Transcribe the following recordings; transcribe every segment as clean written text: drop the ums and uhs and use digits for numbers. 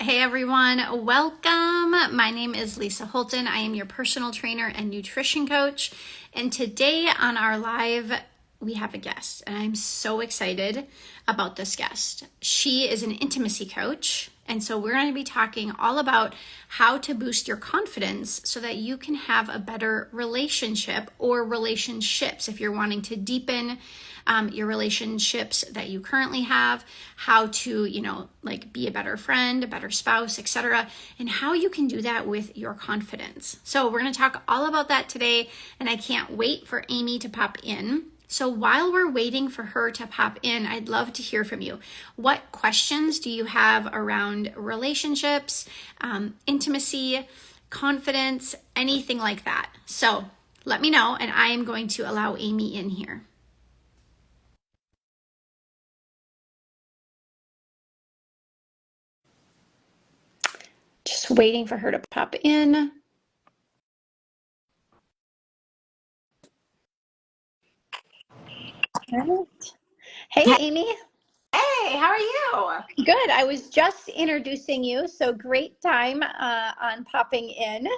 Hey everyone, welcome. My name is Lisa Holton. I am your personal trainer and nutrition coach. And today on our live, we have a guest, and I'm so excited about this guest. She is an intimacy coach. And so we're going to be talking all about how to boost your confidence so that you can have a better relationship or relationships if you're wanting to deepen your relationships that you currently have, how to, be a better friend, a better spouse, etc., and how you can do that with your confidence. So we're going to talk all about that today, and I can't wait for Amy to pop in. So while we're waiting for her to pop in, I'd love to hear from you. What questions do you have around relationships, intimacy, confidence, anything like that? So let me know, and I am going to allow Amy in here. Just waiting for her to pop in. All right. Hey, Amy. Hey, how are you? Good. I was just introducing you, so great time on popping in.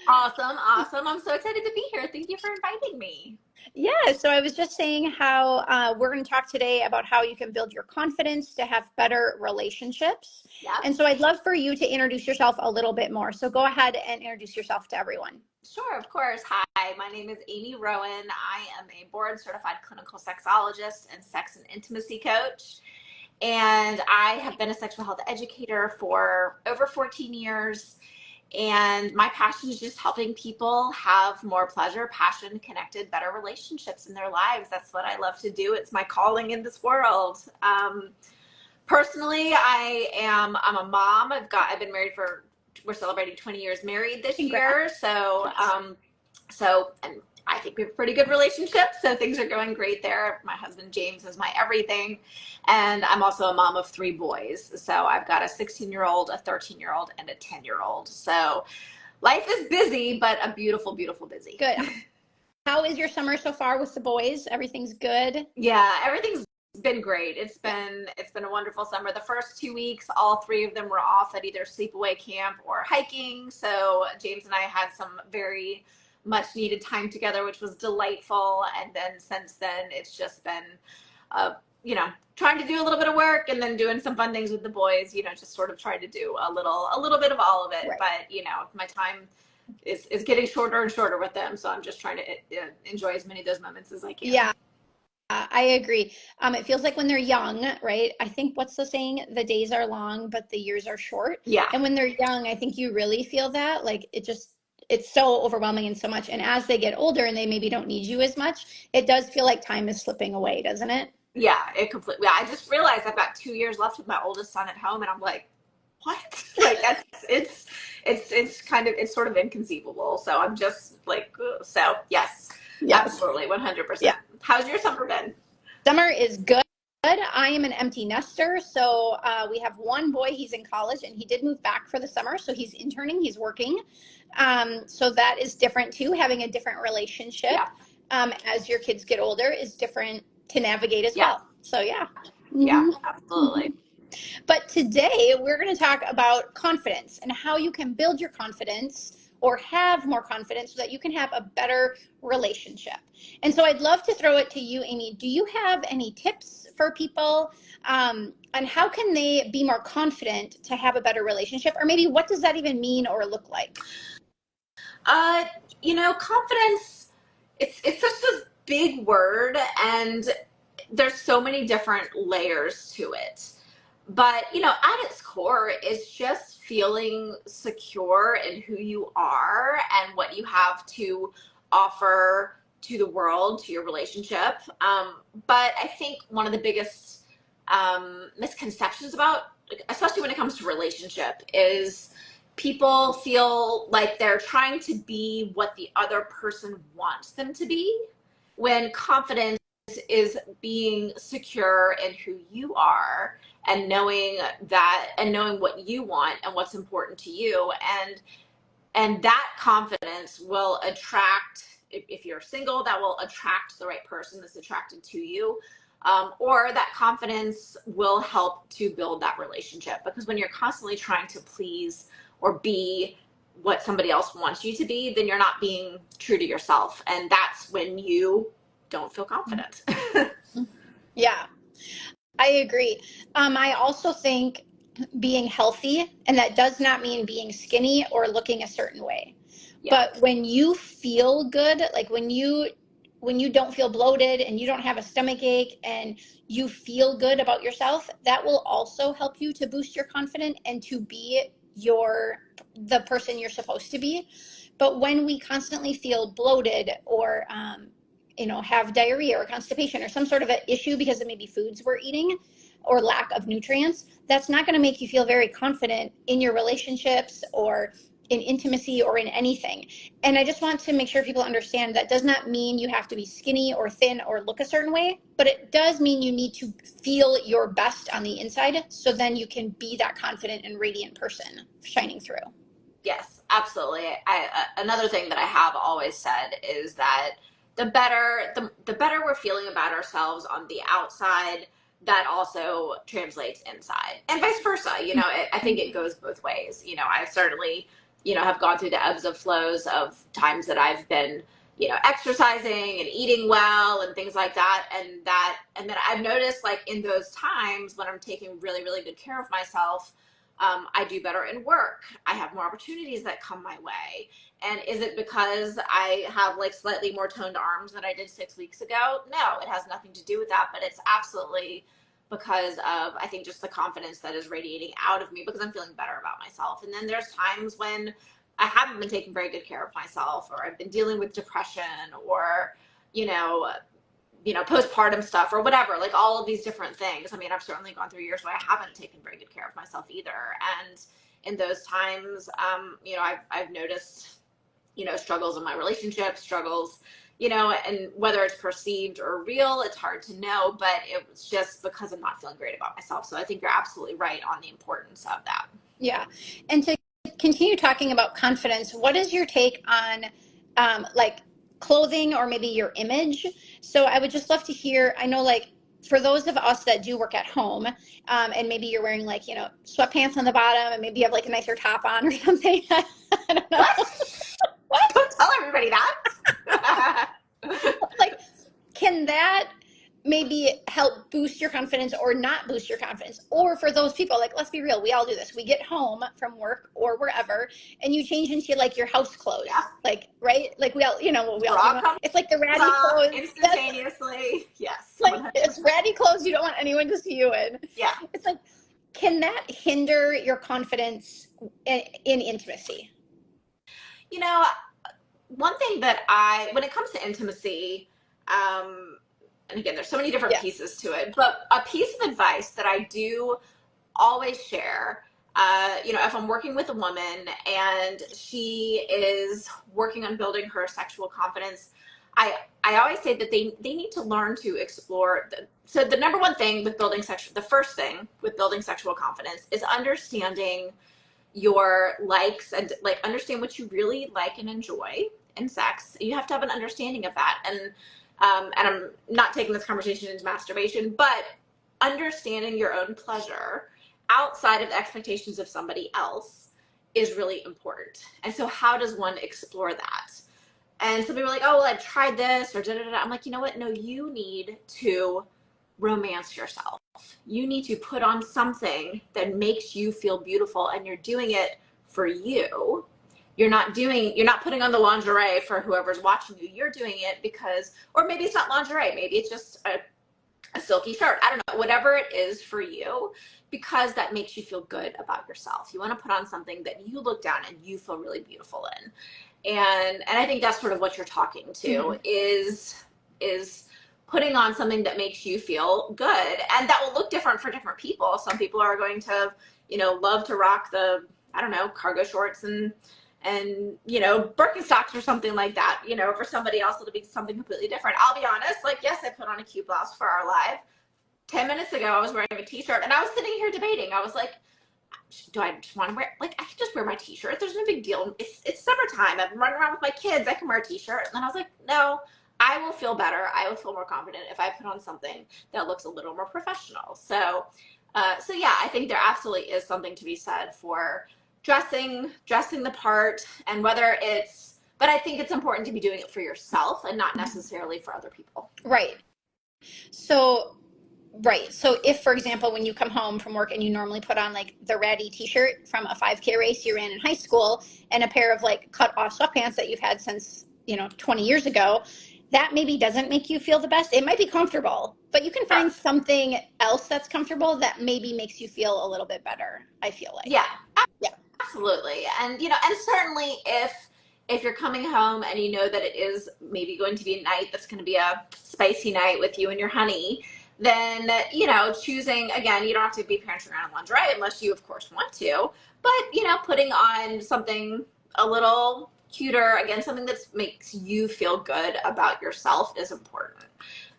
Awesome. I'm so excited to be here. Thank you for inviting me. Yeah, so I was just saying how we're going to talk today about how you can build your confidence to have better relationships. Yep. And so I'd love for you to introduce yourself a little bit more. So go ahead and introduce yourself to everyone. Sure, of course. Hi, my name is Amy Rowan. I am a board certified clinical sexologist and sex and intimacy coach. And I have been a sexual health educator for over 14 years. And my passion is just helping people have more pleasure, passion, connected, better relationships in their lives. That's what I love to do. It's my calling in this world. Personally, I'm a mom. I've been married we're celebrating 20 years married this year. And I think we have a pretty good relationship. So things are going great there. My husband, James, is my everything. And I'm also a mom of 3 boys. So I've got a 16-year-old, a 13-year-old, and a 10-year-old. So life is busy, but a beautiful, beautiful busy. Good. How is your summer so far with the boys? Everything's good? Yeah, everything's been great. It's been a wonderful summer. The first 2 weeks, all 3 of them were off at either sleepaway camp or hiking. So James and I had some very much needed time together, which was delightful. And then since then, it's just been, trying to do a little bit of work and then doing some fun things with the boys. Just sort of trying to do a little bit of all of it. Right. But my time is getting shorter and shorter with them. So I'm just trying to enjoy as many of those moments as I can. Yeah. I agree. It feels like when they're young, right? I think what's the saying? The days are long, but the years are short. Yeah. And when they're young, I think you really feel that. Like it's so overwhelming and so much. And as they get older and they maybe don't need you as much, it does feel like time is slipping away, doesn't it? Yeah, it completely. I just realized I've got 2 years left with my oldest son at home, and I'm like, what? Like it's kind of sort of inconceivable. So I'm just like, ugh. So yes, absolutely, 100%. Yeah. How's your summer been? Summer is good. I am an empty nester, so we have one boy. He's in college, and he did move back for the summer, so he's interning. He's working, so that is different too. Having a different relationship as your kids get older is different to navigate as well. So yeah. Yeah, absolutely. But today we're going to talk about confidence and how you can build your confidence or have more confidence so that you can have a better relationship. And so I'd love to throw it to you, Amy. Do you have any tips for people on how can they be more confident to have a better relationship? Or maybe what does that even mean or look like? Confidence, it's such a big word, and there's so many different layers to it. But, at its core, it's just feeling secure in who you are and what you have to offer to the world, to your relationship. But I think one of the biggest misconceptions about, especially when it comes to relationship, is people feel like they're trying to be what the other person wants them to be, when confidence is being secure in who you are and knowing what you want and what's important to you, and that confidence will attract, if you're single, that will attract the right person that's attracted to you. or that confidence will help to build that relationship. Because when you're constantly trying to please or be what somebody else wants you to be, then you're not being true to yourself. And that's when you don't feel confident. Yeah, I agree. I also think being healthy, and that does not mean being skinny or looking a certain way. Yeah. But when you feel good, like when you don't feel bloated and you don't have a stomach ache and you feel good about yourself, that will also help you to boost your confidence and to be the person you're supposed to be. But when we constantly feel bloated or have diarrhea or constipation or some sort of an issue because of maybe foods we're eating or lack of nutrients, that's not going to make you feel very confident in your relationships or in intimacy or in anything. And I just want to make sure people understand that does not mean you have to be skinny or thin or look a certain way, but it does mean you need to feel your best on the inside so then you can be that confident and radiant person shining through. Yes, absolutely. Another thing that I have always said is that the better we're feeling about ourselves on the outside, that also translates inside, and vice versa. I think it goes both ways. I certainly, have gone through the ebbs and flows of times that I've been, exercising and eating well and things like that, and then I've noticed, like, in those times when I'm taking really, really good care of myself, I do better in work. I have more opportunities that come my way. And is it because I have, like, slightly more toned arms than I did 6 weeks ago? No, it has nothing to do with that, but it's absolutely because of, I think, just the confidence that is radiating out of me because I'm feeling better about myself. And then there's times when I haven't been taking very good care of myself, or I've been dealing with depression, or, you know, postpartum stuff or whatever, like all of these different things. I mean, I've certainly gone through years where I haven't taken very good care of myself either. And in those times, I've noticed, struggles in my relationship, struggles, and whether it's perceived or real, it's hard to know, but it was just because I'm not feeling great about myself. So I think you're absolutely right on the importance of that. Yeah. And to continue talking about confidence, what is your take on like clothing or maybe your image? So I would just love to hear, I know, like, for those of us that do work at home, and maybe you're wearing, like, sweatpants on the bottom and maybe you have like a nicer top on or something. I don't know. What? Don't tell everybody that. Like, can that maybe help boost your confidence or not boost your confidence? Or for those people, like, let's be real, we all do this. We get home from work or wherever and you change into, like, your house clothes. Yeah. Like, right? Like, we all, what we all do. It's like the ratty clothes. Instantaneously. Yes. Like, it's ratty clothes you don't want anyone to see you in. Yeah. It's like, can that hinder your confidence in intimacy? One thing that when it comes to intimacy, and again, there's so many different pieces to it, but a piece of advice that I do always share, if I'm working with a woman and she is working on building her sexual confidence, I always say that they need to learn to explore. So the number one thing with the first thing with building sexual confidence is understanding your likes and, like, understand what you really like and enjoy in sex. You have to have an understanding of that. And I'm not taking this conversation into masturbation, but understanding your own pleasure outside of the expectations of somebody else is really important. And so how does one explore that? And some people are like, oh, well, I've tried this or da-da-da. I'm like, you know what? No, you need to romance yourself. You need to put on something that makes you feel beautiful, and you're doing it for you. You're not putting on the lingerie for whoever's watching you. You're doing it because, or maybe it's not lingerie. Maybe it's just a silky shirt. I don't know, whatever it is for you, because that makes you feel good about yourself. You want to put on something that you look down and you feel really beautiful in. And I think that's sort of what you're talking to, is putting on something that makes you feel good. And that will look different for different people. Some people are going to, love to rock the, I don't know, cargo shorts and Birkenstocks or something like that. For somebody else, it'll be something completely different. I'll be honest, like, yes, I put on a cute blouse for our live. 10 minutes ago, I was wearing a t-shirt and I was sitting here debating. I was like, do I just want to wear, like, I can just wear my t-shirt. There's no big deal. It's summertime. I've been running around with my kids. I can wear a t-shirt. And then I was like, no, I will feel better. I will feel more confident if I put on something that looks a little more professional. So yeah, I think there absolutely is something to be said for dressing the part, and whether it's, but I think it's important to be doing it for yourself and not necessarily for other people. Right. So, right. So if, for example, when you come home from work and you normally put on like the ratty t-shirt from a 5K race you ran in high school and a pair of like cut off sweatpants that you've had since, 20 years ago, that maybe doesn't make you feel the best. It might be comfortable, but you can find something else that's comfortable that maybe makes you feel a little bit better, I feel like. Yeah, Yeah. absolutely. And and certainly if you're coming home and you know that it is maybe going to be a night that's going to be a spicy night with you and your honey, then choosing, again, you don't have to be prancing around in lingerie unless you of course want to, but putting on something a little cuter, again, something that makes you feel good about yourself is important.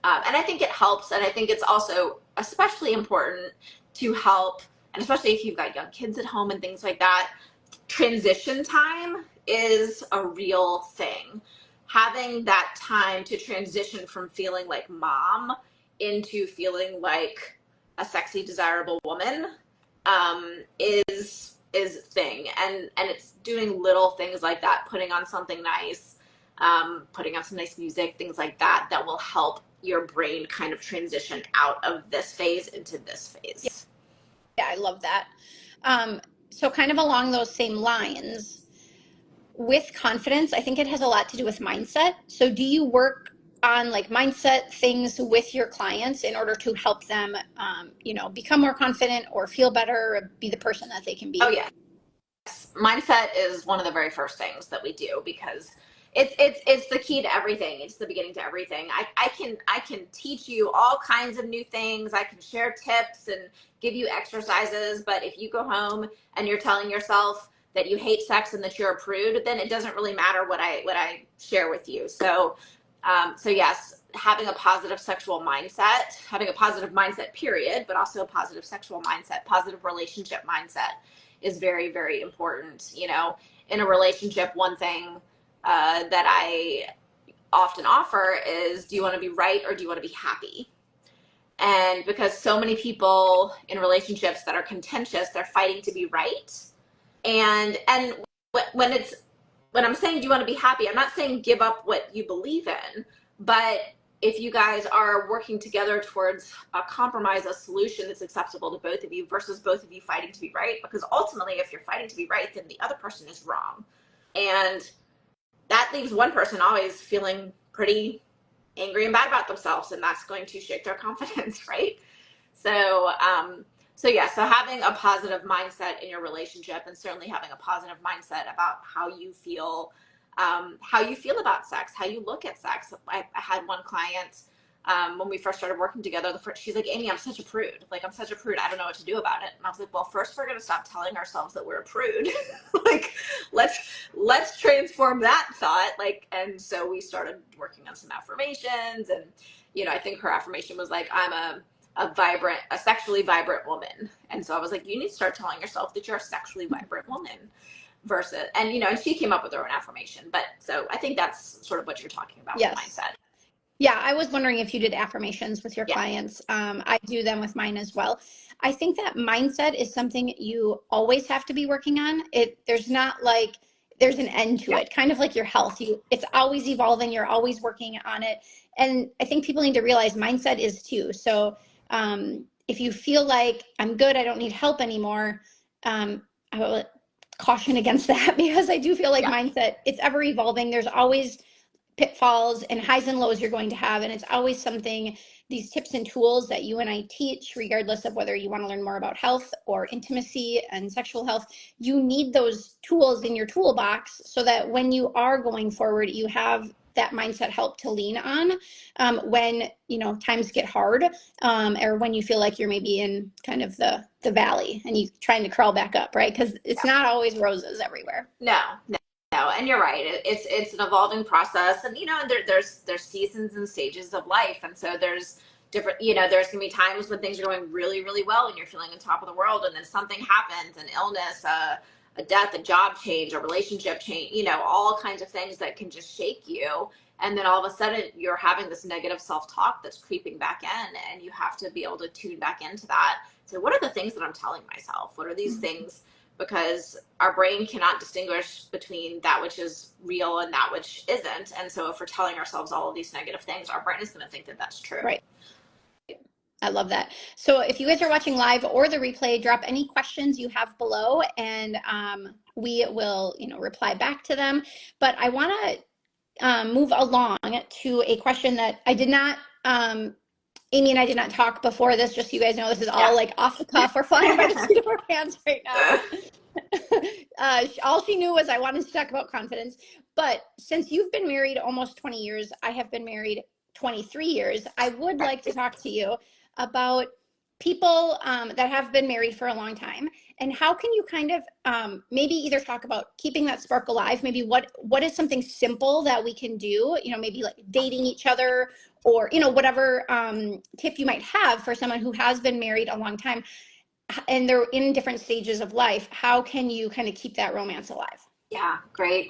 And I think it helps, and I think it's also especially important to help, and especially if you've got young kids at home and things like that, transition time is a real thing. Having that time to transition from feeling like mom into feeling like a sexy, desirable woman is thing, and it's doing little things like that, putting on something nice, putting on some nice music, things like that, that will help your brain kind of transition out of this phase into this phase. Yeah, I love that. So kind of along those same lines, with confidence, I think it has a lot to do with mindset. So do you work on like mindset things with your clients in order to help them, become more confident or feel better or be the person that they can be? Oh yeah, mindset is one of the very first things that we do, because it's the key to everything. It's the beginning to everything. I can teach you all kinds of new things. I can share tips and give you exercises, but if you go home and you're telling yourself that you hate sex and that you're a prude, then it doesn't really matter what I share with you. So yes, having a positive sexual mindset, having a positive mindset period, but also a positive sexual mindset, positive relationship mindset is very, very important. In a relationship, one thing that I often offer is, do you want to be right or do you want to be happy? And because so many people in relationships that are contentious, they're fighting to be right. And when it's, when I'm saying, do you want to be happy, I'm not saying give up what you believe in, but if you guys are working together towards a compromise, a solution that's acceptable to both of you, versus both of you fighting to be right, because ultimately if you're fighting to be right, then the other person is wrong. And that leaves one person always feeling pretty angry and bad about themselves, and that's going to shake their confidence, right? So having a positive mindset in your relationship, and certainly having a positive mindset about how you feel about sex, how you look at sex. I had one client, when we first started working together, she's like, Amy, I'm such a prude. Like, I'm such a prude. I don't know what to do about it. And I was like, well, first we're going to stop telling ourselves that we're a prude. Like, let's transform that thought. And so we started working on some affirmations, and, I think her affirmation was like, I'm a sexually vibrant woman. And so I was like, you need to start telling yourself that you're a sexually vibrant woman, versus, and she came up with her own affirmation. But so I think that's sort of what you're talking about. Yes. With mindset. Yeah, I was wondering if you did affirmations with your clients. I do them with mine as well. I think that mindset is something you always have to be working on. There's not like there's an end to it. Kind of like your health. It's always evolving. You're always working on it. And I think people need to realize mindset is too. So if you feel like I'm good, I don't need help anymore, I will caution against that, because I do feel like mindset, it's ever evolving. There's always pitfalls and highs and lows you're going to have, and it's always something, these tips and tools that you and I teach, regardless of whether you want to learn more about health or intimacy and sexual health, you need those tools in your toolbox so that when you are going forward, you have that mindset help to lean on when times get hard, or when you feel like you're maybe in kind of the valley and you trying to crawl back up, right? Because it's not always roses everywhere. No, and you're right. It's an evolving process, and there's seasons and stages of life, and so there's different. There's gonna be times when things are going really, really well, and you're feeling on top of the world, and then something happens, an illness, a death, a job change, a relationship change. All kinds of things that can just shake you, And then all of a sudden you're having this negative self-talk that's creeping back in, and you have to be able to tune back into that. So what are the things that I'm telling myself? What are these things? Because our brain cannot distinguish between that which is real and that which isn't. And so if we're telling ourselves all of these negative things, our brain is going to think that that's true. Right. I love that. So if you guys are watching live or the replay, drop any questions you have below, and we will, reply back to them. But I want to move along to a question that I did not, Amy and I did not talk before this, just so you guys know, this is all like off the cuff. We're flying by the seat of our pants right now. All she knew was I wanted to talk about confidence. But since you've been married almost 20 years, I have been married 23 years, I would like to talk to you about people that have been married for a long time, and how can you kind of maybe either talk about keeping that spark alive, maybe what is something simple that we can do, maybe like dating each other, or whatever tip you might have for someone who has been married a long time and they're in different stages of life. How can you kind of keep that romance alive? Yeah, great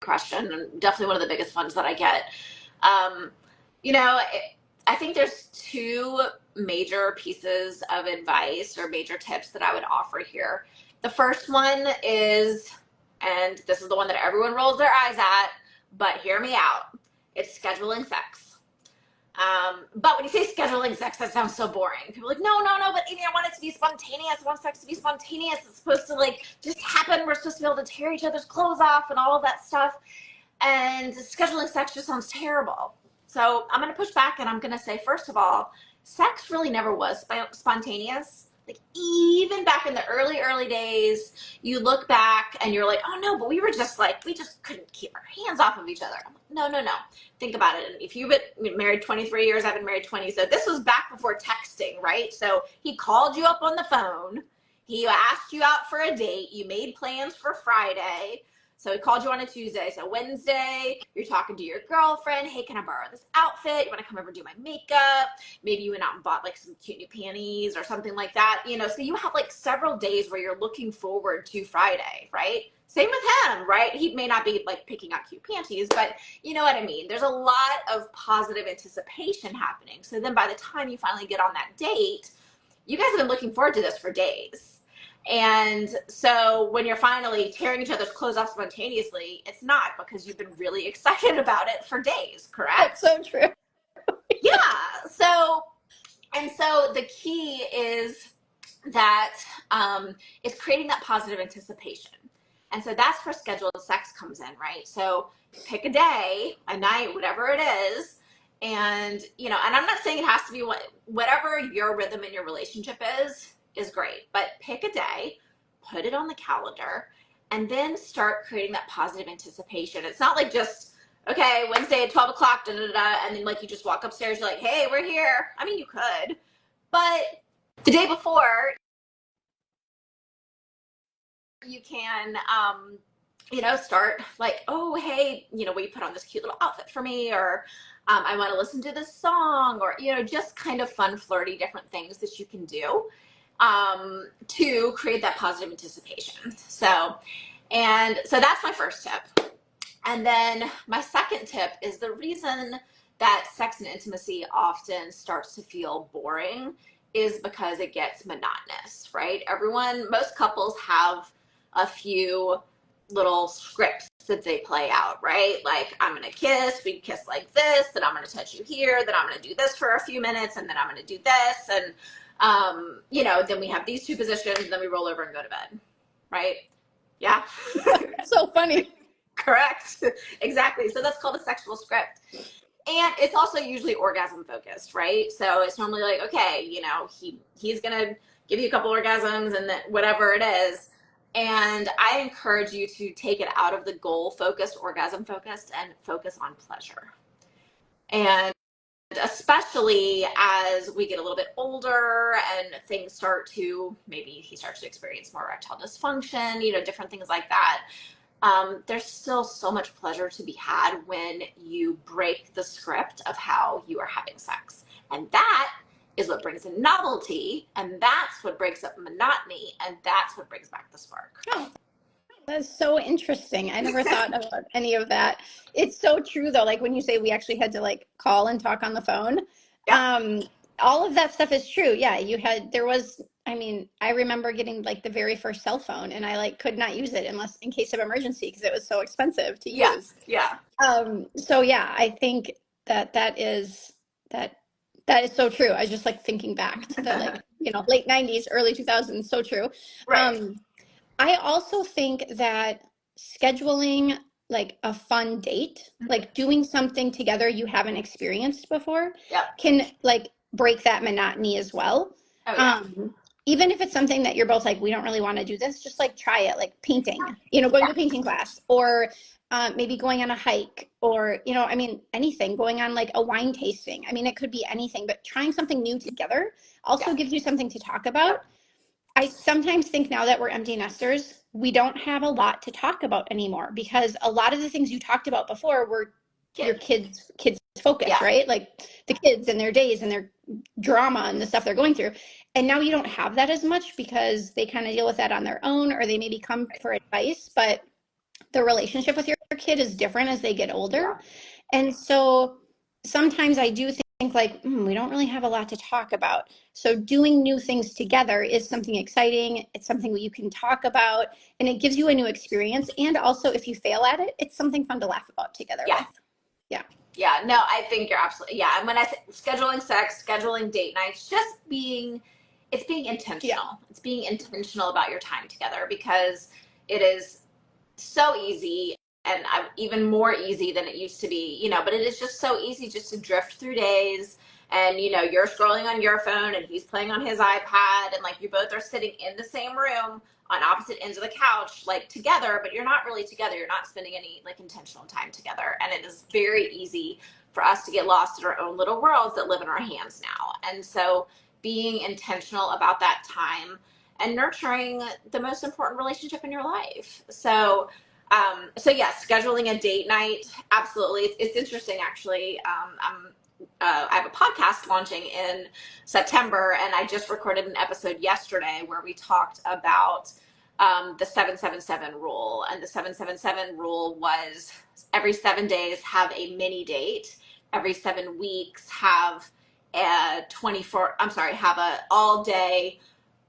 question, and definitely one of the biggest ones that I get. I think there's two major pieces of advice or major tips that I would offer here. The first one is, and this is the one that everyone rolls their eyes at, but hear me out, it's scheduling sex. But when you say scheduling sex, that sounds so boring. People are like, no, but Amy, I want it to be spontaneous. I want sex to be spontaneous. It's supposed to just happen. We're supposed to be able to tear each other's clothes off and all of that stuff. And scheduling sex just sounds terrible. So I'm going to push back, and I'm going to say, first of all, sex really never was spontaneous. Like, even back in the early days, you look back and you're like, oh no, but we just couldn't keep our hands off of each other. I'm like, no. Think about it. If you've been married 23 years, I've been married 20. So this was back before texting, right? So he called you up on the phone. He asked you out for a date. You made plans for Friday. So he called you on a Tuesday. So Wednesday, you're talking to your girlfriend. Hey, can I borrow this outfit? You want to come over and do my makeup? Maybe you went out and bought some cute new panties or something like that. So you have several days where you're looking forward to Friday, right? Same with him, right? He may not be picking out cute panties, but you know what I mean? There's a lot of positive anticipation happening. So then by the time you finally get on that date, you guys have been looking forward to this for days. And so when you're finally tearing each other's clothes off spontaneously, it's not, because you've been really excited about it for days, correct? That's so true. Yeah. So the key is that it's creating that positive anticipation. And so that's where scheduled sex comes in, right? So pick a day, a night, whatever it is. And, and I'm not saying it has to be whatever your rhythm in your relationship is great, but pick a day, put it on the calendar, and then start creating that positive anticipation. It's not just, okay, Wednesday at 12 o'clock, and then you just walk upstairs, you're like, hey, we're here. I mean, you could, but the day before, you can, start oh, hey, will you put on this cute little outfit for me? Or I want to listen to this song, or, just kind of fun, flirty, different things that you can do to create that positive anticipation. So that's my first tip. And then my second tip is, the reason that sex and intimacy often starts to feel boring is because it gets monotonous, right? Most couples have a few little scripts that they play out, right? I'm going to kiss, we kiss like this, then I'm going to touch you here, then I'm going to do this for a few minutes, and then I'm going to do this. And, then we have these two positions, and then we roll over and go to bed, right? Yeah. So funny. Correct. Exactly. So that's called a sexual script. And it's also usually orgasm focused, right? So it's normally okay, he's going to give you a couple orgasms and then whatever it is. And I encourage you to take it out of the goal focused, orgasm focused, and focus on pleasure. And especially as we get a little bit older and things maybe he starts to experience more erectile dysfunction, different things like that. There's still so much pleasure to be had when you break the script of how you are having sex. And that is what brings in novelty, and that's what breaks up monotony, and that's what brings back the spark. Oh, That's so interesting. I never thought about any of that. It's so true though. Like when you say we actually had to like call and talk on the phone, Yep. um, all of that stuff is true. Yeah, there was, I mean, I remember getting like the very first cell phone and I like could not use it unless in case of emergency because it was so expensive to Yeah. use. Yeah. So yeah, I think that that is so true. I was just like thinking back to the like, late 90s, early 2000s, so true. Right. Um, I also think that scheduling like a fun date, Mhm. like doing something together you haven't experienced before, Yep. can like break that monotony as well. Oh yeah. Um, Even if it's something that you're both like, we don't really want to do this, just like try it, like painting, going Yeah. to a painting class, or maybe going on a hike, or, I mean, anything, going on like a wine tasting. I mean, it could be anything, but trying something new together Yeah. also gives you something to talk about. Yep. I sometimes think now that we're empty nesters, we don't have a lot to talk about anymore because a lot of the things you talked about before were your Kid. kids focus, Yeah. right? Like the kids and their days and their drama and the stuff they're going through. And now you don't have that as much because they kind of deal with that on their own or they maybe come Right. for advice, but the relationship with your kid is different as they get Yeah. older. And so sometimes I do think like, we don't really have a lot to talk about. So doing new things together is something exciting. It's something that you can talk about and it gives you a new experience. And also if you fail at it, it's something fun to laugh about together Yeah. with. Yeah. Yeah. No, I think you're absolutely, yeah. And when I say scheduling sex, scheduling date nights, it's being Yeah. intentional. It's being intentional about your time together because it is so easy and even more easy than it used to be, but it is just so easy just to drift through days and you're scrolling on your phone and he's playing on his iPad and like you both are sitting in the same room on opposite ends of the couch like together, but you're not really together. You're not spending any like intentional time together, and it is very easy for us to get lost in our own little worlds that live in our hands now. And so being intentional about that time and nurturing the most important relationship in your life. So yes, scheduling a date night, absolutely. It's interesting, actually. I have a podcast launching in September, and I just recorded an episode yesterday where we talked about the 777 rule. And the 777 rule was every 7 days have a mini date, every 7 weeks have a 24, I'm sorry, have a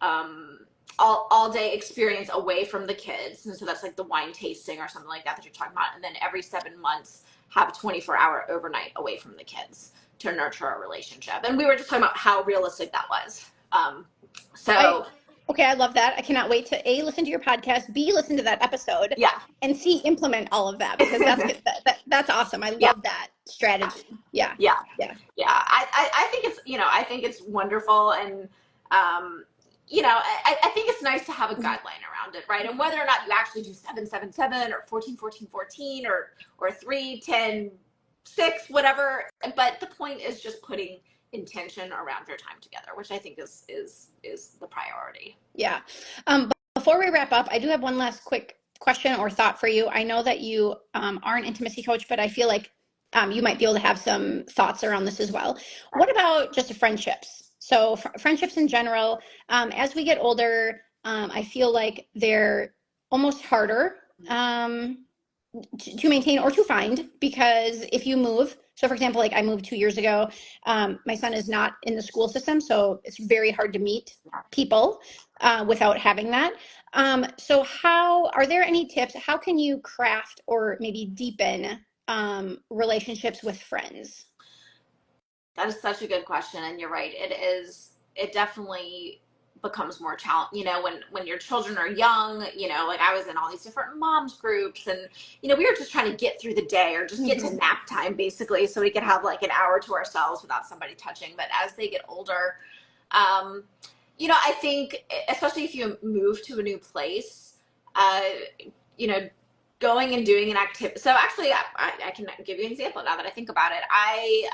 um, all day experience away from the kids. And so that's like the wine tasting or something like that you're talking about. And then every 7 months have a 24-hour overnight away from the kids to nurture a relationship. And we were just talking about how realistic that was. I So Okay, I love that. I cannot wait to A, listen to your podcast, B, listen to that episode, yeah. and C, implement all of that because that's good. That's awesome. I Yeah. love that strategy. Yeah. Yeah. Yeah. Yeah. I think it's, I think it's wonderful. And, I think it's nice to have a guideline around it, right? And whether or not you actually do 777 or 14, 14, 14 or 3, 10, 6, whatever. But the point is just putting intention around your time together, which I think is the priority. Yeah. Before we wrap up, I do have one last quick question or thought for you. I know that you are an intimacy coach, but I feel like you might be able to have some thoughts around this as well. What about just friendships? So, friendships in general, as we get older, I feel like they're almost harder to maintain or to find because if you move, so for example, like I moved 2 years ago, my son is not in the school system, so it's very hard to meet people without having that. So how are there any tips? How can you craft or maybe deepen relationships with friends? That is such a good question, and you're right. It definitely becomes more challenge. When your children are young, like I was in all these different moms groups, and we were just trying to get through the day or just get to nap time basically, so we could have like an hour to ourselves without somebody touching. But as they get older, um, I think especially if you move to a new place, you know, going and doing an activity. So actually, I can give you an example now that I think about it. I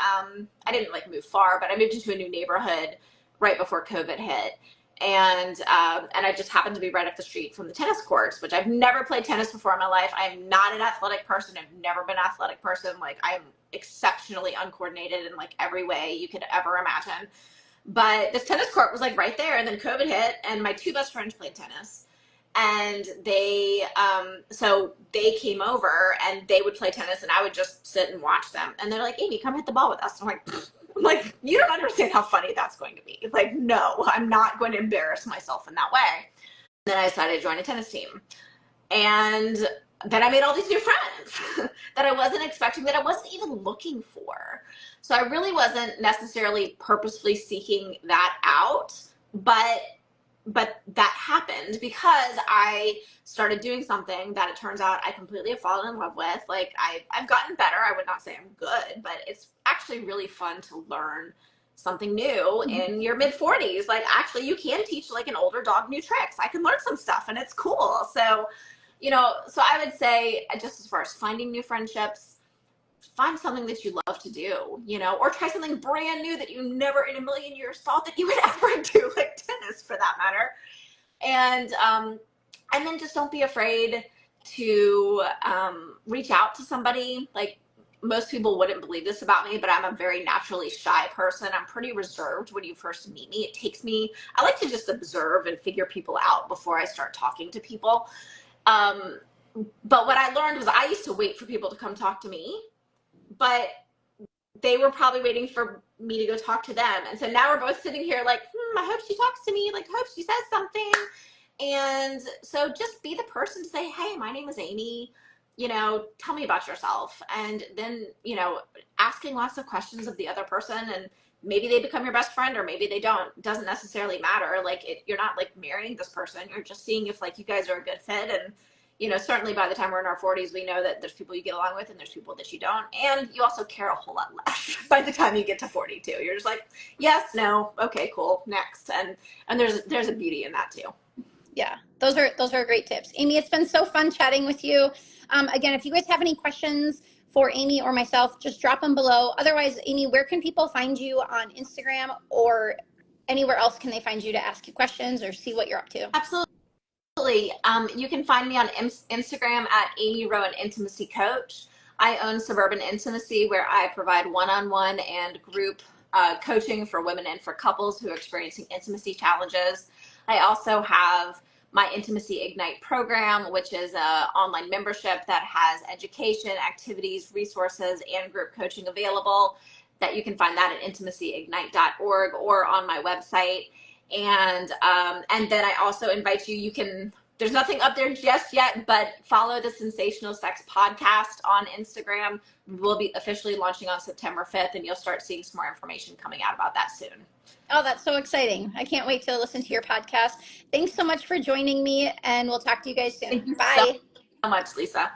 didn't like move far, but I moved into a new neighborhood right before COVID hit, and I just happened to be right up the street from the tennis courts, which I've never played tennis before in my life. I am not an athletic person. I've never been an athletic person. Like I am exceptionally uncoordinated in like every way you could ever imagine. But this tennis court was like right there, and then COVID hit, and my two best friends played tennis. and so they came over and they would play tennis and I would just sit and watch them. And they're like, Amy, come hit the ball with us. I'm like, you don't understand how funny that's going to be. Like, no, I'm not going to embarrass myself in that way. Then I decided to join a tennis team. And then I made all these new friends that I wasn't expecting, that I wasn't even looking for. So I really wasn't necessarily purposefully seeking that out, but that happened because I started doing something that it turns out I completely have fallen in love with. Like I've gotten better. I would not say I'm good, but it's actually really fun to learn something new in your mid 40s. Like actually you can teach like an older dog new tricks. I can learn some stuff and it's cool. So, so I would say just as far as finding new friendships, find something that you love to do, or try something brand new that you never in a million years thought that you would ever do, like tennis for that matter. And then just don't be afraid to reach out to somebody. Like most people wouldn't believe this about me, but I'm a very naturally shy person. I'm pretty reserved when you first meet me. I like to just observe and figure people out before I start talking to people. But what I learned was I used to wait for people to come talk to me, but they were probably waiting for me to go talk to them. And so now we're both sitting here like, I hope she talks to me. Like, I hope she says something. And so just be the person to say, hey, my name is Amy. Tell me about yourself. And then, asking lots of questions of the other person, and maybe they become your best friend or maybe they don't. It doesn't necessarily matter. Like you're not like marrying this person. You're just seeing if like you guys are a good fit. And certainly by the time we're in our 40s, we know that there's people you get along with and there's people that you don't. And you also care a whole lot less by the time you get to 42. You're just like, yes, no, okay, cool, next. And there's a beauty in that too. Yeah, those are great tips. Amy, it's been so fun chatting with you. Again, if you guys have any questions for Amy or myself, just drop them below. Otherwise, Amy, where can people find you on Instagram, or anywhere else can they find you to ask you questions or see what you're up to? Absolutely. You can find me on Instagram at Amy Rowan Intimacy Coach. I own Suburban Intimacy, where I provide one-on-one and group coaching for women and for couples who are experiencing intimacy challenges. I also have my Intimacy Ignite program, which is an online membership that has education, activities, resources, and group coaching available. That you can find that at intimacyignite.org or on my website. And then I also invite you there's nothing up there just yet, but follow the Sensational Sex Podcast on Instagram. We'll be officially launching on September 5th, and you'll start seeing some more information coming out about that soon. Oh, that's so exciting. I can't wait to listen to your podcast. Thanks so much for joining me, and we'll talk to you guys soon. Thank you Bye. so much, Lisa.